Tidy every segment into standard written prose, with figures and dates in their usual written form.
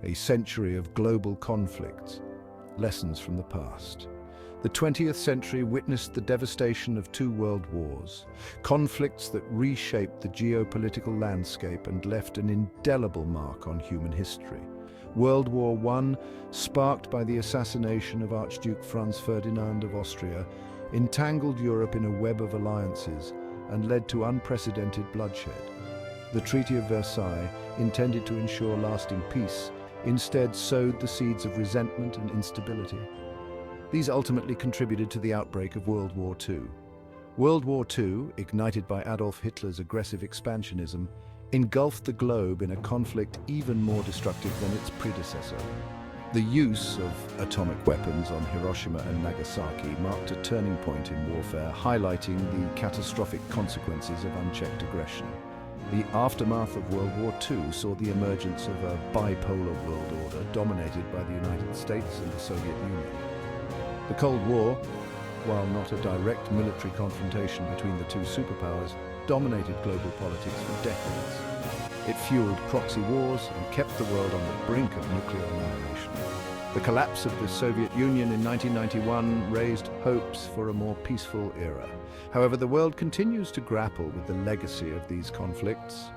a century of global conflicts. Lessons from the past. The 20th century witnessed the devastation of two world wars, conflicts that reshaped the geopolitical landscape and left an indelible mark on human history. World War I, sparked by the assassination of Archduke Franz Ferdinand of Austria, entangled Europe in a web of alliances and led to unprecedented bloodshed. The Treaty of Versailles, intended to ensure lasting peace, instead sowed the seeds of resentment and instability. These ultimately contributed to the outbreak of World War II. World War II, ignited by Adolf Hitler's aggressive expansionism, engulfed the globe in a conflict even more destructive than its predecessor. The use of atomic weapons on Hiroshima and Nagasaki marked a turning point in warfare, highlighting the catastrophic consequences of unchecked aggression. The aftermath of World War II saw the emergence of a bipolar world order dominated by the United States and the Soviet Union. The Cold War, while not a direct military confrontation between the two superpowers, dominated global politics for decades. It fueled proxy wars and kept the world on the brink of nuclear annihilation. The collapse of the Soviet Union in 1991 raised hopes for a more peaceful era. However, the world continues to grapple with the legacy of these conflicts.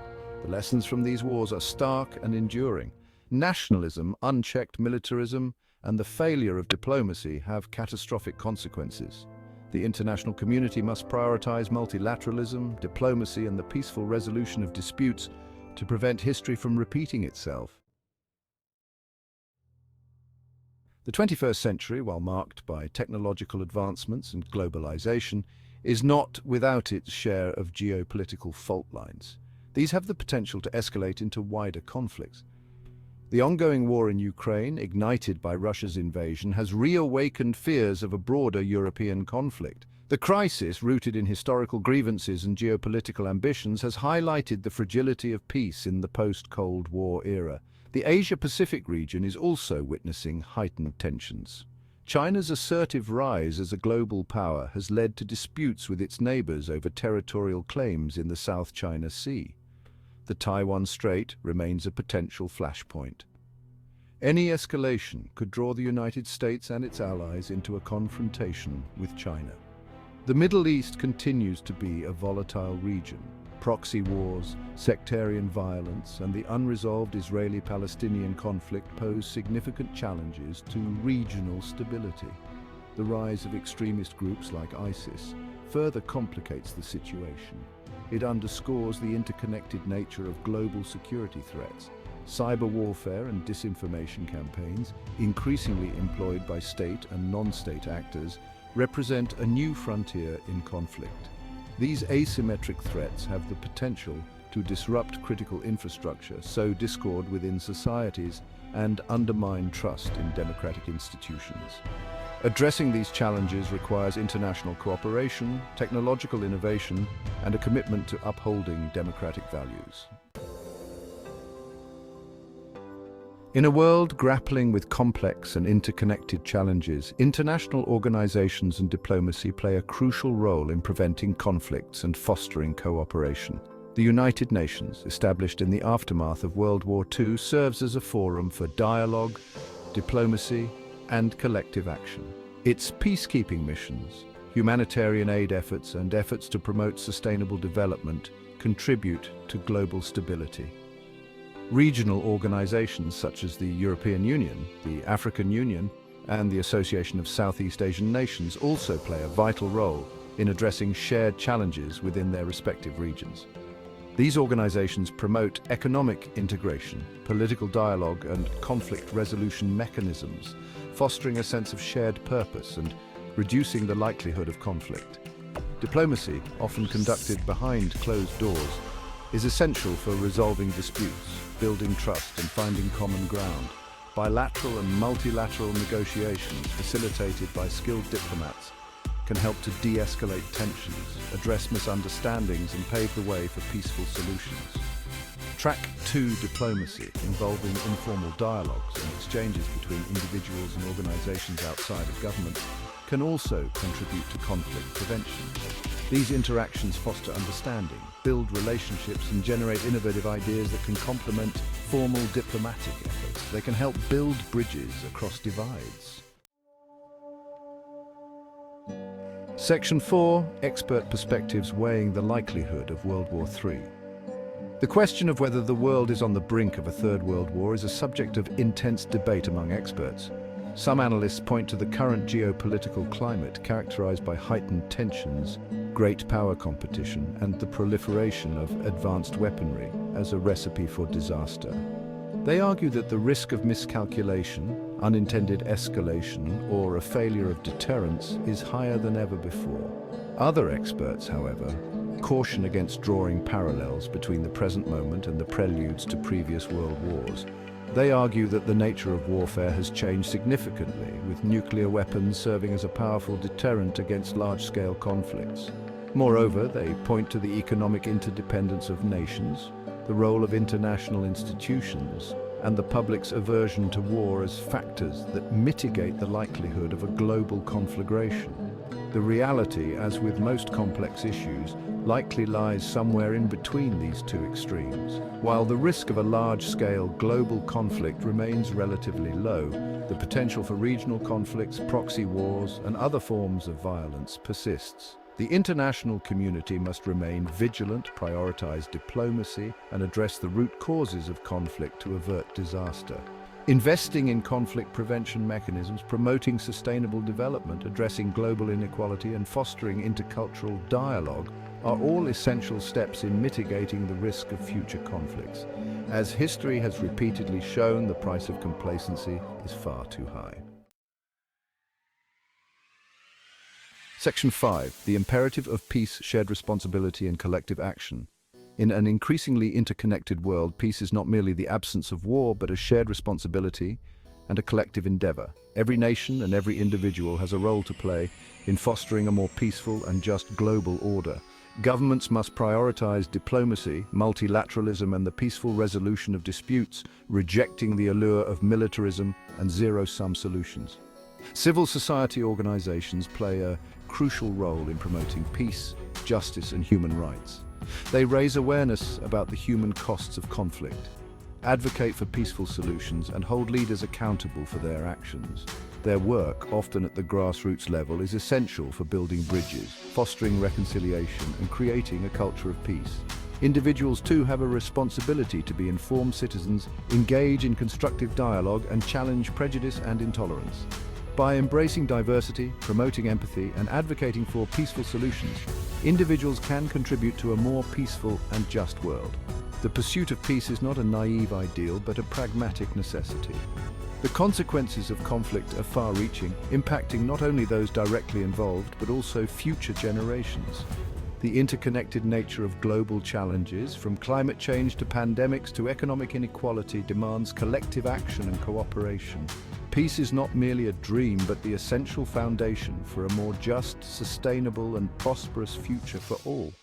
The lessons from these wars are stark and enduring. Nationalism, unchecked militarism, and the failure of diplomacy have catastrophic consequences. The international community must prioritize multilateralism, diplomacy, and the peaceful resolution of disputes to prevent history from repeating itself. The 21st century, while marked by technological advancements and globalization, is not without its share of geopolitical fault lines. These have the potential to escalate into wider conflicts. The ongoing war in Ukraine, ignited by Russia's invasion, has reawakened fears of a broader European conflict. The crisis, rooted in historical grievances and geopolitical ambitions, has highlighted the fragility of peace in the post-Cold War era. The Asia-Pacific region is also witnessing heightened tensions. China's assertive rise as a global power has led to disputes with its neighbors over territorial claims in the South China Sea. The Taiwan Strait remains a potential flashpoint. Any escalation could draw the United States and its allies into a confrontation with China. The Middle East continues to be a volatile region. Proxy wars, sectarian violence, and the unresolved Israeli-Palestinian conflict pose significant challenges to regional stability. The rise of extremist groups like ISIS further complicates the situation. It underscores the interconnected nature of global security threats. Cyber warfare and disinformation campaigns, increasingly employed by state and non-state actors, represent a new frontier in conflict. These asymmetric threats have the potential to disrupt critical infrastructure, sow discord within societies, and undermine trust in democratic institutions. Addressing these challenges requires international cooperation, technological innovation, and a commitment to upholding democratic values. In a world grappling with complex and interconnected challenges, international organizations and diplomacy play a crucial role in preventing conflicts and fostering cooperation. The United Nations, established in the aftermath of World War II, serves as a forum for dialogue, diplomacy, and collective action. Its peacekeeping missions, humanitarian aid efforts, and efforts to promote sustainable development contribute to global stability. Regional organizations such as the European Union, the African Union, and the Association of Southeast Asian Nations also play a vital role in addressing shared challenges within their respective regions. These organizations promote economic integration, political dialogue, and conflict resolution mechanisms, fostering a sense of shared purpose and reducing the likelihood of conflict. Diplomacy, often conducted behind closed doors, is essential for resolving disputes, building trust, and finding common ground. Bilateral and multilateral negotiations, facilitated by skilled diplomats, can help to de-escalate tensions, address misunderstandings, and pave the way for peaceful solutions. Track 2 diplomacy, involving informal dialogues and exchanges between individuals and organizations outside of government, can also contribute to conflict prevention. These interactions foster understanding, build relationships, and generate innovative ideas that can complement formal diplomatic efforts. conflicts, they can help build bridges across divides. Section 4. Expert perspectives weighing the likelihood of World War III. The question of whether the world is on the brink of a third world war is a subject of intense debate among experts. Some analysts point to the current geopolitical climate characterized by heightened tensions, great power competition, and the proliferation of advanced weaponry as a recipe for disaster. They argue that the risk of miscalculation, unintended escalation, or a failure of deterrence is higher than ever before. Other experts, however, caution against drawing parallels between the present moment and the preludes to previous world wars. They argue that the nature of warfare has changed significantly, with nuclear weapons serving as a powerful deterrent against large-scale conflicts. Moreover, they point to the economic interdependence of nations, the role of international institutions, and the public's aversion to war as factors that mitigate the likelihood of a global conflagration. The reality, as with most complex issues, likely lies somewhere in between these two extremes. While the risk of a large-scale global conflict remains relatively low, the potential for regional conflicts, proxy wars, and other forms of violence persists. The international community must remain vigilant, prioritize diplomacy, and address the root causes of conflict to avert disaster. Investing in conflict prevention mechanisms, promoting sustainable development, addressing global inequality, and fostering intercultural dialogue are all essential steps in mitigating the risk of future conflicts. As history has repeatedly shown, the price of complacency is far too high. Section 5. The imperative of peace, shared responsibility, and collective action. In an increasingly interconnected world, peace is not merely the absence of war, but a shared responsibility and a collective endeavor. Every nation and every individual has a role to play in fostering a more peaceful and just global order. Governments must prioritize diplomacy, multilateralism, and the peaceful resolution of disputes, rejecting the allure of militarism and zero-sum solutions. Civil society organizations play a crucial role in promoting peace, justice, and human rights. They raise awareness about the human costs of conflict, advocate for peaceful solutions, and hold leaders accountable for their actions. Their work, often at the grassroots level, is essential for building bridges, fostering reconciliation, and creating a culture of peace. Individuals too have a responsibility to be informed citizens, engage in constructive dialogue, and challenge prejudice and intolerance. By embracing diversity, promoting empathy, and advocating for peaceful solutions, individuals can contribute to a more peaceful and just world. The pursuit of peace is not a naive ideal, but a pragmatic necessity. The consequences of conflict are far-reaching, impacting not only those directly involved, but also future generations. The interconnected nature of global challenges, from climate change to pandemics to economic inequality, demands collective action and cooperation. Peace is not merely a dream, but the essential foundation for a more just, sustainable, and prosperous future for all.